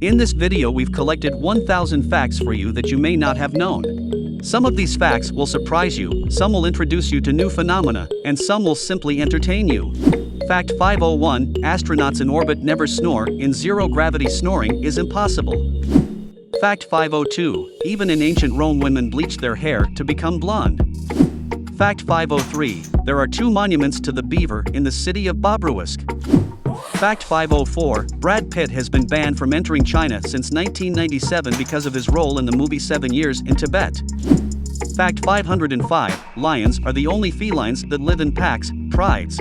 In this video we've collected 1,000 facts for you that you may not have known. Some of these facts will surprise you, some will introduce you to new phenomena, and some will simply entertain you. Fact 501, astronauts in orbit never snore, in zero-gravity snoring is impossible. Fact 502, even in ancient Rome women bleached their hair to become blonde. Fact 503, there are 2 monuments to the beaver in the city of Bobruisk. Fact 504, Brad Pitt has been banned from entering China since 1997 because of his role in the movie 7 Years in Tibet. Fact 505, lions are the only felines that live in packs, prides.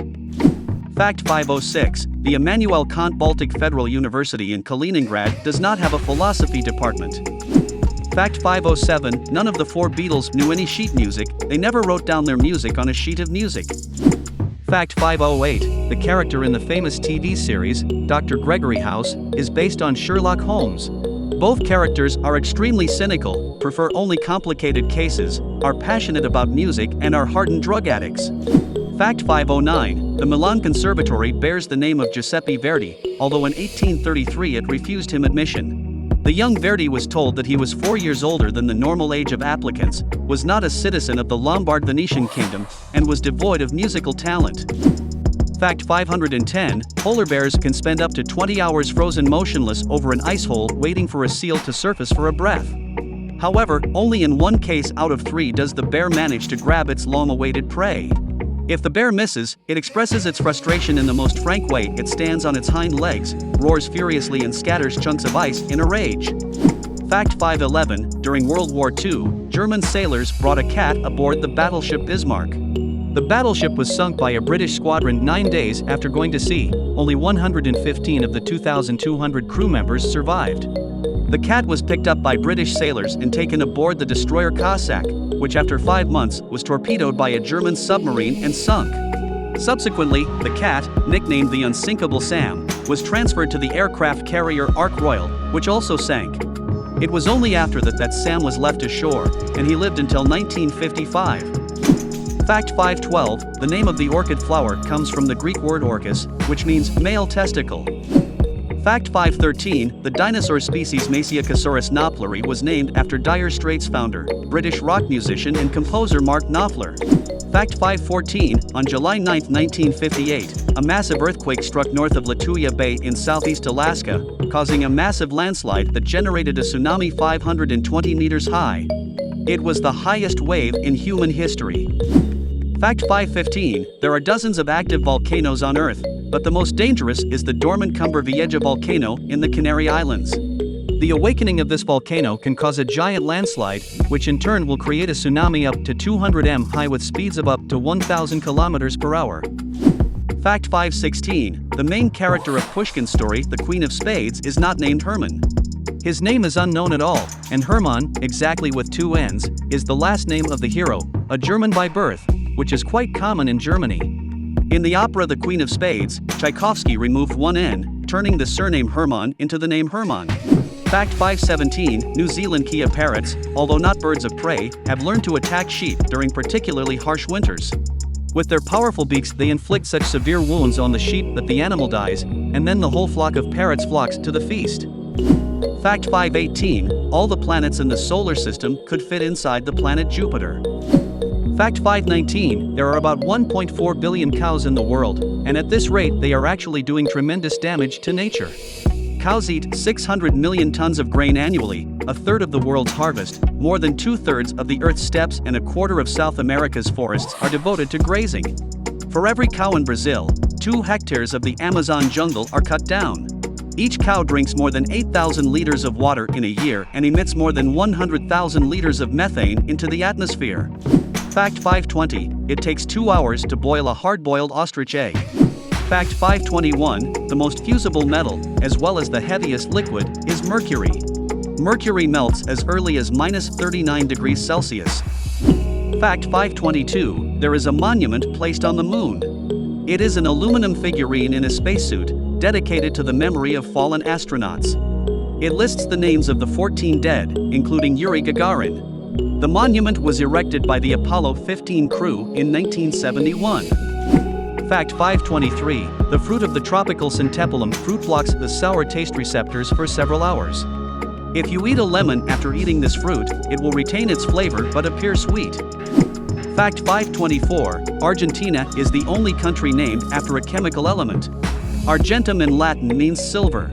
Fact 506, the Immanuel Kant Baltic Federal University in Kaliningrad does not have a philosophy department. Fact 507, none of the 4 Beatles knew any sheet music, they never wrote down their music on a sheet of music. Fact 508, the character in the famous TV series, Dr. Gregory House, is based on Sherlock Holmes. Both characters are extremely cynical, prefer only complicated cases, are passionate about music, and are hardened drug addicts. Fact 509, the Milan Conservatory bears the name of Giuseppe Verdi, although in 1833 it refused him admission. The young Verdi was told that he was 4 years older than the normal age of applicants, was not a citizen of the Lombard Venetian kingdom, and was devoid of musical talent. Fact 510, polar bears can spend up to 20 hours frozen motionless over an ice hole waiting for a seal to surface for a breath. However, only in 1 case out of 3 does the bear manage to grab its long-awaited prey. If the bear misses, it expresses its frustration in the most frank way. It stands on its hind legs, roars furiously and scatters chunks of ice in a rage. Fact 511, during World War II, German sailors brought a cat aboard the battleship Bismarck. The battleship was sunk by a British squadron 9 days after going to sea. Only 115 of the 2,200 crew members survived. The cat was picked up by British sailors and taken aboard the destroyer Cossack, which after 5 months was torpedoed by a German submarine and sunk. Subsequently, the cat, nicknamed the Unsinkable Sam, was transferred to the aircraft carrier Ark Royal, which also sank. It was only after that Sam was left ashore, and he lived until 1955. Fact 512, the name of the orchid flower comes from the Greek word orchis, which means male testicle. Fact 513, the dinosaur species Maciochosaurus knopfleri was named after Dire Straits founder, British rock musician and composer Mark Knopfler. Fact 514, on July 9, 1958, a massive earthquake struck north of Lituya Bay in southeast Alaska, causing a massive landslide that generated a tsunami 520 meters high. It was the highest wave in human history. Fact 515, there are dozens of active volcanoes on Earth, but the most dangerous is the dormant Cumbre Vieja volcano in the Canary Islands. The awakening of this volcano can cause a giant landslide, which in turn will create a tsunami up to 200 m high with speeds of up to 1,000 km per hour. Fact 516, the main character of Pushkin's story, The Queen of Spades, is not named Herman. His name is unknown at all, and Hermann, exactly with 2 N's, is the last name of the hero, a German by birth, which is quite common in Germany. In the opera The Queen of Spades, Tchaikovsky removed 1 N, turning the surname Hermann into the name Hermann. Fact 517, New Zealand Kea parrots, although not birds of prey, have learned to attack sheep during particularly harsh winters. With their powerful beaks they inflict such severe wounds on the sheep that the animal dies, and then the whole flock of parrots flocks to the feast. Fact 518, all the planets in the solar system could fit inside the planet Jupiter. Fact 519, there are about 1.4 billion cows in the world, and at this rate they are actually doing tremendous damage to nature. Cows eat 600 million tons of grain annually, a third of the world's harvest, more than 2/3 of the Earth's steppes and a quarter of South America's forests are devoted to grazing. For every cow in Brazil, 2 hectares of the Amazon jungle are cut down. Each cow drinks more than 8,000 liters of water in a year and emits more than 100,000 liters of methane into the atmosphere. Fact 520, it takes 2 hours to boil a hard-boiled ostrich egg. Fact 521, the most fusible metal, as well as the heaviest liquid, is mercury. Mercury melts as early as -39 degrees Celsius. Fact 522, there is a monument placed on the moon. It is an aluminum figurine in a spacesuit, dedicated to the memory of fallen astronauts. It lists the names of the 14 dead, including Yuri Gagarin. The monument was erected by the Apollo 15 crew in 1971. Fact 523, the fruit of the tropical centepalum fruit blocks the sour taste receptors for several hours. If you eat a lemon after eating this fruit, it will retain its flavor but appear sweet. Fact 524, Argentina is the only country named after a chemical element. Argentum in Latin means silver.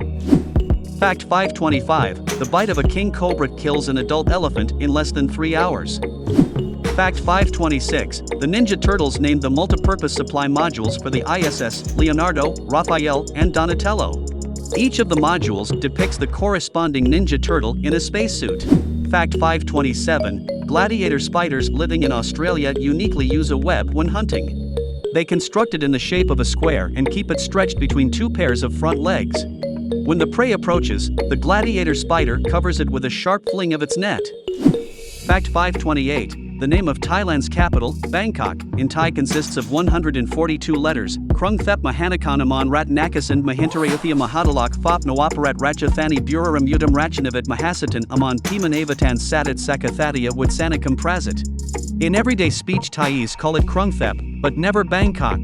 Fact 525, the bite of a king cobra kills an adult elephant in less than 3 hours. Fact 526, the Ninja Turtles named the multipurpose supply modules for the ISS Leonardo, Raphael, and Donatello. Each of the modules depicts the corresponding Ninja Turtle in a spacesuit. Fact 527, gladiator spiders living in Australia uniquely use a web when hunting. They construct it in the shape of a square and keep it stretched between two pairs of front legs. When the prey approaches, the gladiator spider covers it with a sharp fling of its net. Fact 528, the name of Thailand's capital, Bangkok, in Thai consists of 142 letters. Krung Thep Mahanakanamon Ratnakasan Mahintarayuthia Mahadalak Fop Noaparat Ratchathani Buraram Udam Rachanavat Mahasatan Amon Pimanavatan Satat Sakathatia Witsanakam Prasit. In everyday speech Thais call it Krung Thep, but never Bangkok.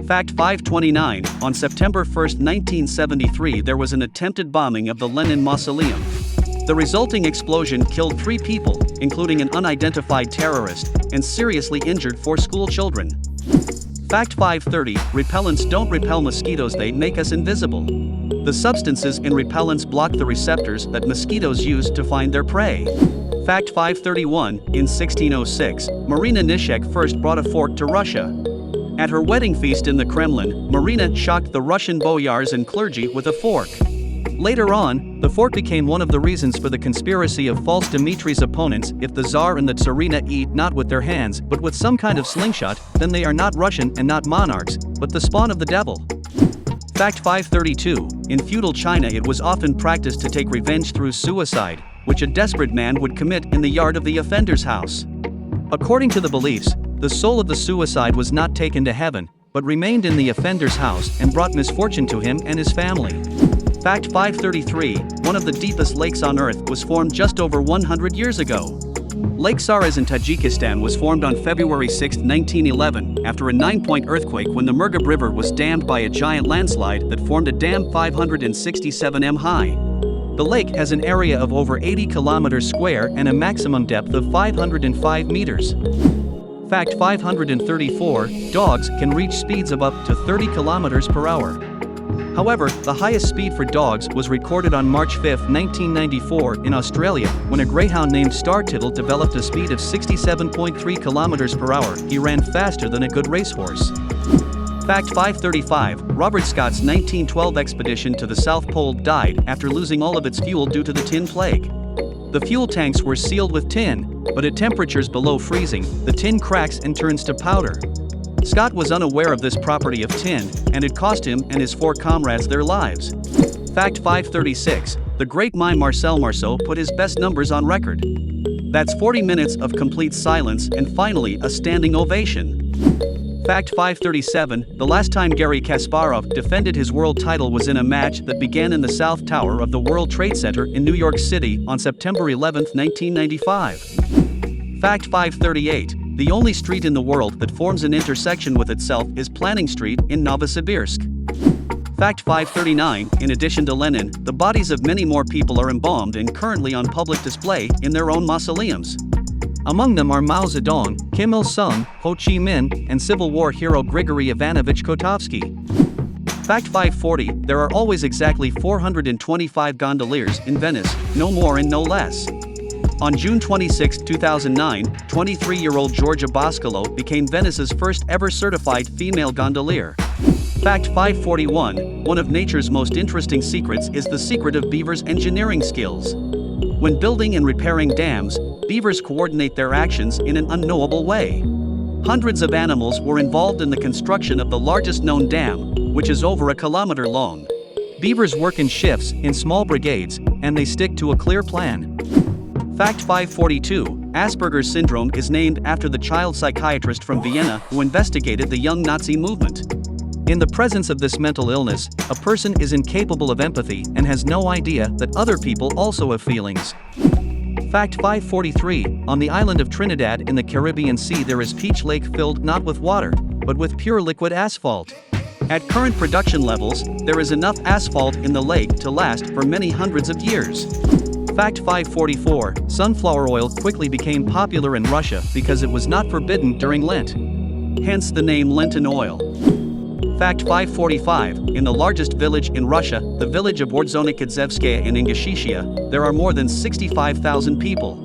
Fact 529, on September 1, 1973 there was an attempted bombing of the Lenin Mausoleum. The resulting explosion killed 3 people, including an unidentified terrorist, and seriously injured 4 school children. Fact 530, repellents don't repel mosquitoes, they make us invisible. The substances in repellents block the receptors that mosquitoes use to find their prey. Fact 531, in 1606, Marina Nishek first brought a fork to Russia. At her wedding feast in the Kremlin, Marina shocked the Russian boyars and clergy with a fork. Later on, the fork became one of the reasons for the conspiracy of false Dmitri's opponents. If the Tsar and the Tsarina eat not with their hands but with some kind of slingshot, then they are not Russian and not monarchs, but the spawn of the devil. Fact 532, in feudal China it was often practiced to take revenge through suicide, which a desperate man would commit in the yard of the offender's house. According to the beliefs, the soul of the suicide was not taken to heaven, but remained in the offender's house and brought misfortune to him and his family. Fact 533, one of the deepest lakes on Earth was formed just over 100 years ago. Lake Saras in Tajikistan was formed on February 6, 1911, after a 9-point earthquake when the Murghab River was dammed by a giant landslide that formed a dam 567 m high. The lake has an area of over 80 kilometers square and a maximum depth of 505 meters. Fact 534, dogs can reach speeds of up to 30 kilometers per hour. However, the highest speed for dogs was recorded on March 5, 1994 in Australia, when a greyhound named Star Tittle developed a speed of 67.3 kilometers per hour. He ran faster than a good racehorse. Fact 535, Robert Scott's 1912 expedition to the South Pole died after losing all of its fuel due to the tin plague. The fuel tanks were sealed with tin, but at temperatures below freezing, the tin cracks and turns to powder. Scott was unaware of this property of tin, and it cost him and his 4 comrades their lives. Fact 536, the great mime Marcel Marceau put his best numbers on record. That's 40 minutes of complete silence and finally a standing ovation. Fact 537, the last time Garry Kasparov defended his world title was in a match that began in the South Tower of the World Trade Center in New York City on September 11, 1995. Fact 538, the only street in the world that forms an intersection with itself is Planning Street in Novosibirsk. Fact 539, in addition to Lenin, the bodies of many more people are embalmed and currently on public display in their own mausoleums. Among them are Mao Zedong, Kim Il-sung, Ho Chi Minh, and Civil War hero Grigory Ivanovich Kotovsky. Fact 540, there are always exactly 425 gondoliers in Venice, no more and no less. On June 26, 2009, 23-year-old Georgia Boscolo became Venice's first ever certified female gondolier. Fact 541, one of nature's most interesting secrets is the secret of beavers' engineering skills. When building and repairing dams, beavers coordinate their actions in an unknowable way. Hundreds of animals were involved in the construction of the largest known dam, which is over a kilometer long. Beavers work in shifts, in small brigades, and they stick to a clear plan. Fact 542, Asperger's syndrome is named after the child psychiatrist from Vienna who investigated the young Nazi movement. In the presence of this mental illness, a person is incapable of empathy and has no idea that other people also have feelings. Fact 543, on the island of Trinidad in the Caribbean Sea there is Peach Lake filled not with water, but with pure liquid asphalt. At current production levels, there is enough asphalt in the lake to last for many hundreds of years. Fact 544, sunflower oil quickly became popular in Russia because it was not forbidden during Lent. Hence the name Lenten oil. Fact 545, in the largest village in Russia, the village of Ordzhonikidzevskaya in Ingushetia, there are more than 65,000 people.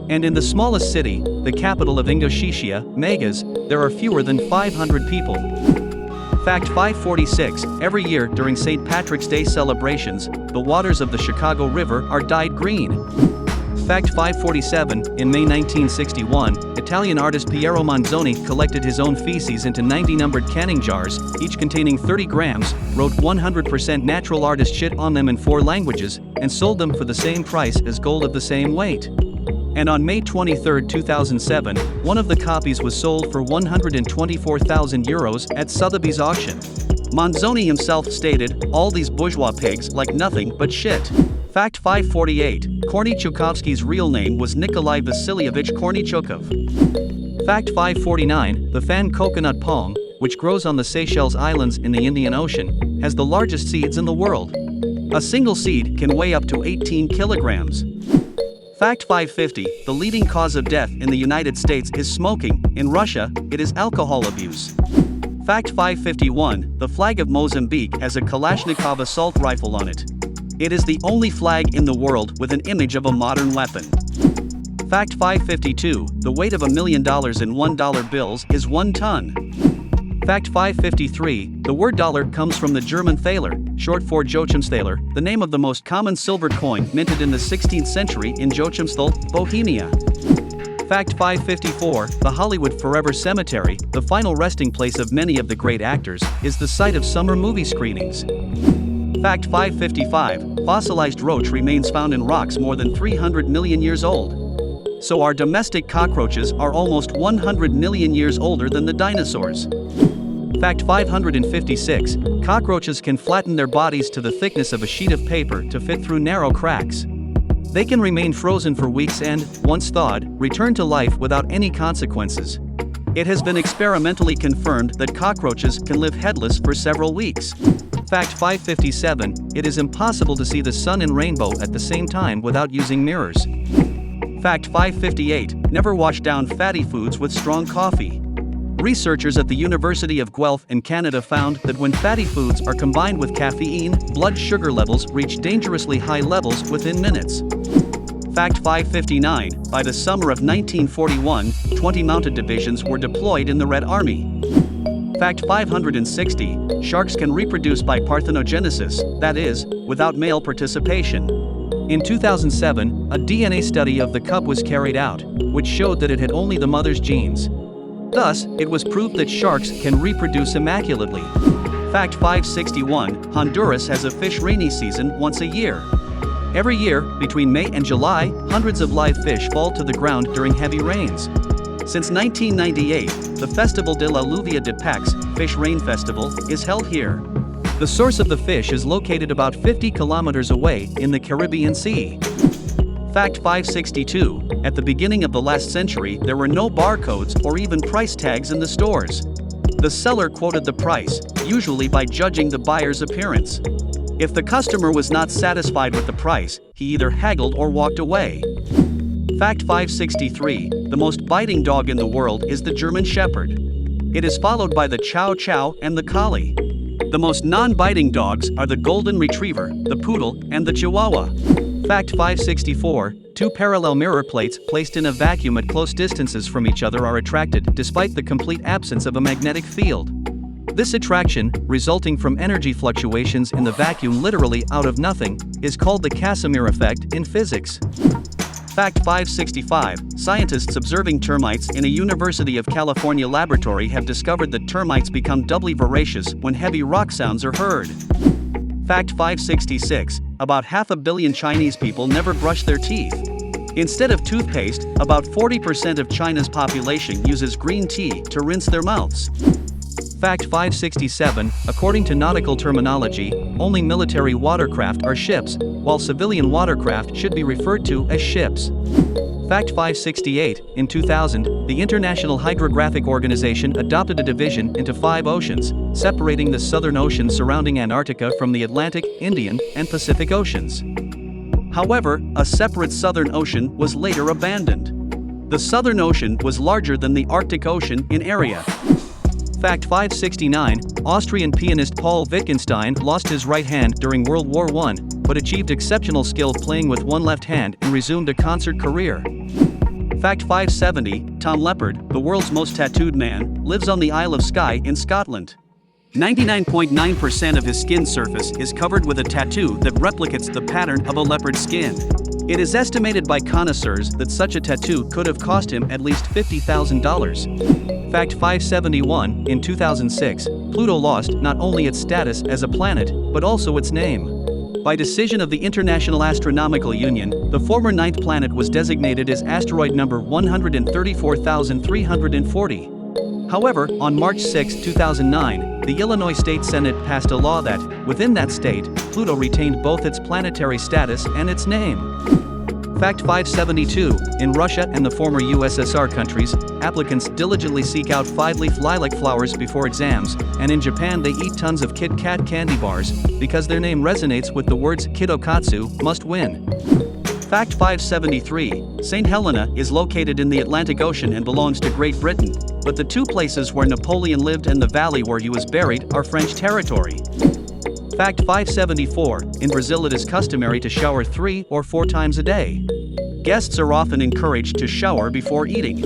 And in the smallest city, the capital of Ingushetia, Megas, there are fewer than 500 people. Fact 546, every year during St. Patrick's Day celebrations, the waters of the Chicago River are dyed green. Fact 547, in May 1961, Italian artist Piero Manzoni collected his own feces into 90 numbered canning jars, each containing 30 grams, wrote 100% natural artist shit on them in 4 languages, and sold them for the same price as gold of the same weight. And on May 23, 2007, one of the copies was sold for €124,000 at Sotheby's auction. Manzoni himself stated, "All these bourgeois pigs like nothing but shit." Fact 548, Kornichukovsky's real name was Nikolai Vasilievich Kornichukov. Fact 549, the fan coconut palm, which grows on the Seychelles Islands in the Indian Ocean, has the largest seeds in the world. A single seed can weigh up to 18 kilograms. Fact 550, the leading cause of death in the United States is smoking, in Russia, it is alcohol abuse. Fact 551, the flag of Mozambique has a Kalashnikov assault rifle on it. It is the only flag in the world with an image of a modern weapon. Fact 552, the weight of $1 million in $1 bills is 1 ton. Fact 553, the word dollar comes from the German thaler, short for Joachimsthaler, the name of the most common silver coin minted in the 16th century in Joachimsthal, Bohemia. Fact 554, the Hollywood Forever Cemetery, the final resting place of many of the great actors, is the site of summer movie screenings. Fact 555, fossilized roach remains found in rocks more than 300 million years old. So our domestic cockroaches are almost 100 million years older than the dinosaurs. Fact 556, cockroaches can flatten their bodies to the thickness of a sheet of paper to fit through narrow cracks. They can remain frozen for weeks and, once thawed, return to life without any consequences. It has been experimentally confirmed that cockroaches can live headless for several weeks. Fact 557, it is impossible to see the sun and rainbow at the same time without using mirrors. Fact 558, never wash down fatty foods with strong coffee. Researchers at the University of Guelph in Canada found that when fatty foods are combined with caffeine, blood sugar levels reach dangerously high levels within minutes. Fact 559, by the summer of 1941, 20 mounted divisions were deployed in the Red Army. Fact 560, sharks can reproduce by parthenogenesis, that is, without male participation. In 2007, a DNA study of the cub was carried out, which showed that it had only the mother's genes. Thus, it was proved that sharks can reproduce immaculately. Fact 561, Honduras has a fish rainy season once a year. Every year, between May and July, hundreds of live fish fall to the ground during heavy rains. Since 1998, the Festival de la Lluvia de Pax, Fish Rain Festival, is held here. The source of the fish is located about 50 kilometers away in the Caribbean Sea. Fact 562, at the beginning of the last century there were no barcodes or even price tags in the stores. The seller quoted the price, usually by judging the buyer's appearance. If the customer was not satisfied with the price, he either haggled or walked away. Fact 563, the most biting dog in the world is the German Shepherd. It is followed by the Chow Chow and the Collie. The most non-biting dogs are the Golden Retriever, the Poodle, and the Chihuahua. Fact 564, two parallel mirror plates placed in a vacuum at close distances from each other are attracted despite the complete absence of a magnetic field. This attraction, resulting from energy fluctuations in the vacuum literally out of nothing, is called the Casimir effect in physics. Fact 565, scientists observing termites in a University of California laboratory have discovered that termites become doubly voracious when heavy rock sounds are heard. Fact 566, about 500 million Chinese people never brush their teeth. Instead of toothpaste, about 40% of China's population uses green tea to rinse their mouths. Fact 567, according to nautical terminology, only military watercraft are ships, while civilian watercraft should be referred to as ships. Fact 568, in 2000, the International Hydrographic Organization adopted a division into 5 oceans, separating the Southern Ocean surrounding Antarctica from the Atlantic, Indian, and Pacific Oceans. However, a separate Southern Ocean was later abandoned. The Southern Ocean was larger than the Arctic Ocean in area. Fact 569, Austrian pianist Paul Wittgenstein lost his right hand during World War I, but achieved exceptional skill playing with one left hand and resumed a concert career. Fact 570, Tom Leppard, the world's most tattooed man, lives on the Isle of Skye in Scotland. 99.9% of his skin surface is covered with a tattoo that replicates the pattern of a leopard's skin. It is estimated by connoisseurs that such a tattoo could have cost him at least $50,000. Fact 571, in 2006, Pluto lost not only its status as a planet, but also its name. By decision of the International Astronomical Union, the former 9th planet was designated as asteroid number 134,340. However, on March 6, 2009, the Illinois State Senate passed a law that, within that state, Pluto retained both its planetary status and its name. Fact 572, in Russia and the former USSR countries, applicants diligently seek out 5-leaf lilac flowers before exams, and in Japan they eat tons of Kit Kat candy bars, because their name resonates with the words Kidokatsu, must win. Fact 573, St. Helena is located in the Atlantic Ocean and belongs to Great Britain, but the 2 places where Napoleon lived and the valley where he was buried are French territory. Fact 574, in Brazil it is customary to shower 3 or 4 times a day. Guests are often encouraged to shower before eating.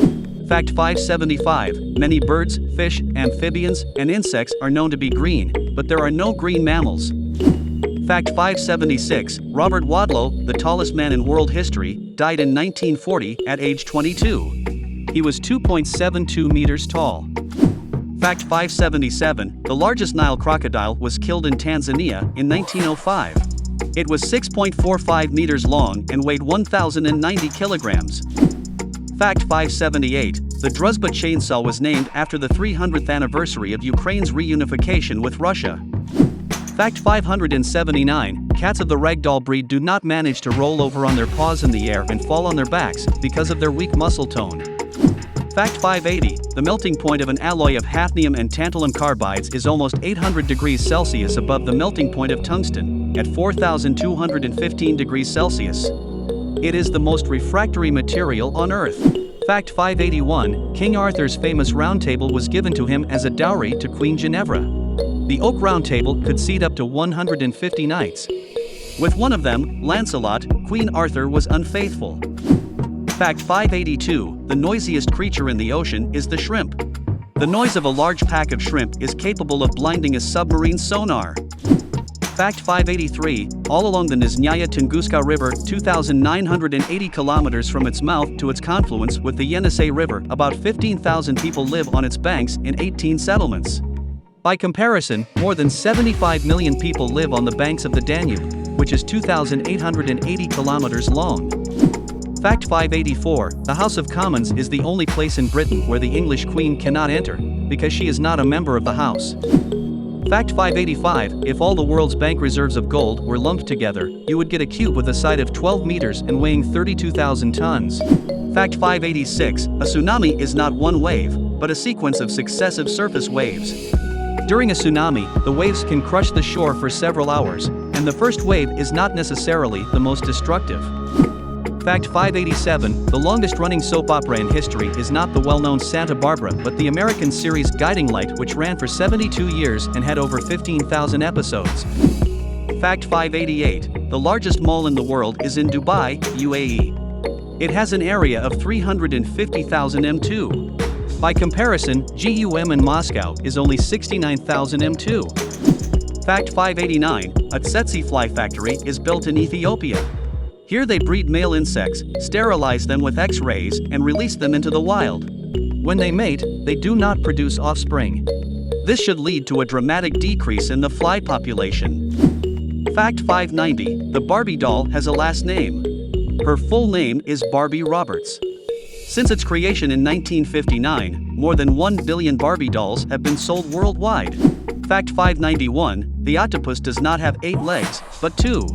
Fact 575, many birds, fish, amphibians, and insects are known to be green, but there are no green mammals. Fact 576, Robert Wadlow, the tallest man in world history, died in 1940 at age 22. He was 2.72 meters tall. Fact 577, the largest Nile crocodile was killed in Tanzania in 1905. It was 6.45 meters long and weighed 1,090 kilograms. Fact 578, the Druzhba chainsaw was named after the 300th anniversary of Ukraine's reunification with Russia. Fact 579, cats of the ragdoll breed do not manage to roll over on their paws in the air and fall on their backs because of their weak muscle tone. Fact 580, the melting point of an alloy of hafnium and tantalum carbides is almost 800 degrees Celsius above the melting point of tungsten, at 4,215 degrees Celsius. It is the most refractory material on Earth. Fact 581, King Arthur's famous round table was given to him as a dowry to Queen Ginevra. The oak round table could seat up to 150 knights. With one of them, Lancelot, Queen Arthur was unfaithful. Fact 582, the noisiest creature in the ocean is the shrimp. The noise of a large pack of shrimp is capable of blinding a submarine sonar. Fact 583, all along the Nizhnyaya Tunguska River, 2,980 kilometers from its mouth to its confluence with the Yenisei River, about 15,000 people live on its banks in 18 settlements. By comparison, more than 75 million people live on the banks of the Danube, which is 2,880 kilometers long. Fact 584, the House of Commons is the only place in Britain where the English Queen cannot enter, because she is not a member of the House. Fact 585, if all the world's bank reserves of gold were lumped together, you would get a cube with a side of 12 meters and weighing 32,000 tons. Fact 586, a tsunami is not one wave, but a sequence of successive surface waves. During a tsunami, the waves can crush the shore for several hours, and the first wave is not necessarily the most destructive. Fact 587, the longest-running soap opera in history is not the well-known Santa Barbara but the American series Guiding Light, which ran for 72 years and had over 15,000 episodes. Fact 588, the largest mall in the world is in Dubai, UAE. It has an area of 350,000 m2. By comparison, GUM in Moscow is only 69,000 m2. Fact 589, a tsetse fly factory is built in Ethiopia. Here they breed male insects, sterilize them with X-rays, and release them into the wild. When they mate, they do not produce offspring. This should lead to a dramatic decrease in the fly population. Fact 590, the Barbie doll has a last name. Her full name is Barbie Roberts. Since its creation in 1959, more than 1 billion Barbie dolls have been sold worldwide. Fact 591, the octopus does not have 8 legs, but 2.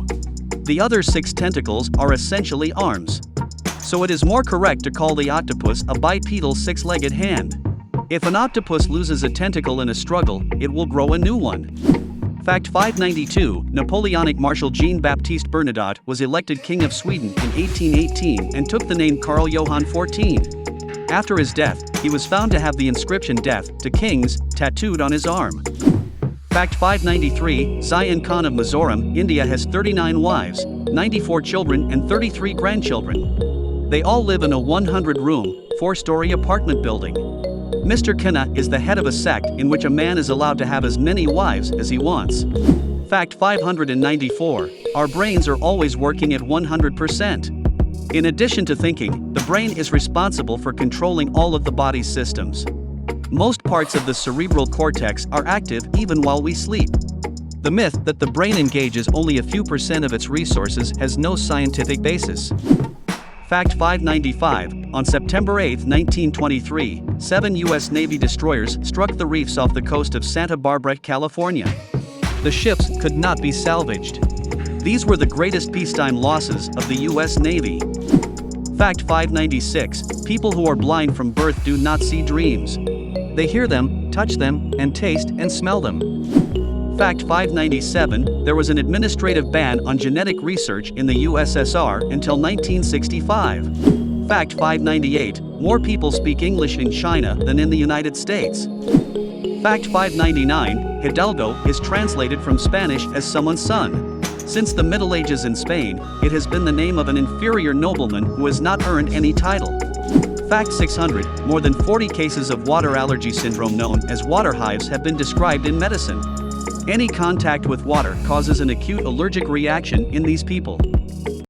The other 6 tentacles are essentially arms. so it is more correct to call the octopus a bipedal six-legged hand. If an octopus loses a tentacle in a struggle, it will grow a new one. Fact 592, Napoleonic Marshal Jean-Baptiste Bernadotte was elected King of Sweden in 1818 and took the name Karl Johan XIV. After his death, he was found to have the inscription "Death to Kings" tattooed on his arm. Fact 593, Zion Khan of Mizoram, India has 39 wives, 94 children and 33 grandchildren. They all live in a 100-room, 4-story apartment building. Mr. Khanna is the head of a sect in which a man is allowed to have as many wives as he wants. Fact 594, our brains are always working at 100%. In addition to thinking, the brain is responsible for controlling all of the body's systems. Most parts of the cerebral cortex are active even while we sleep. The myth that the brain engages only a few % of its resources has no scientific basis. Fact 595, on September 8, 1923, 7 U.S. Navy destroyers struck the reefs off the coast of Santa Barbara, California. The ships could not be salvaged. These were the greatest peacetime losses of the U.S. Navy. Fact 596, people who are blind from birth do not see dreams. They hear them, touch them, and taste and smell them. Fact 597, there was an administrative ban on genetic research in the USSR until 1965. Fact 598, more people speak English in China than in the United States. Fact 599, Hidalgo is translated from Spanish as someone's son. Since the Middle Ages in Spain, it has been the name of an inferior nobleman who has not earned any title. Fact 600, more than 40 cases of water allergy syndrome known as water hives have been described in medicine. Any contact with water causes an acute allergic reaction in these people.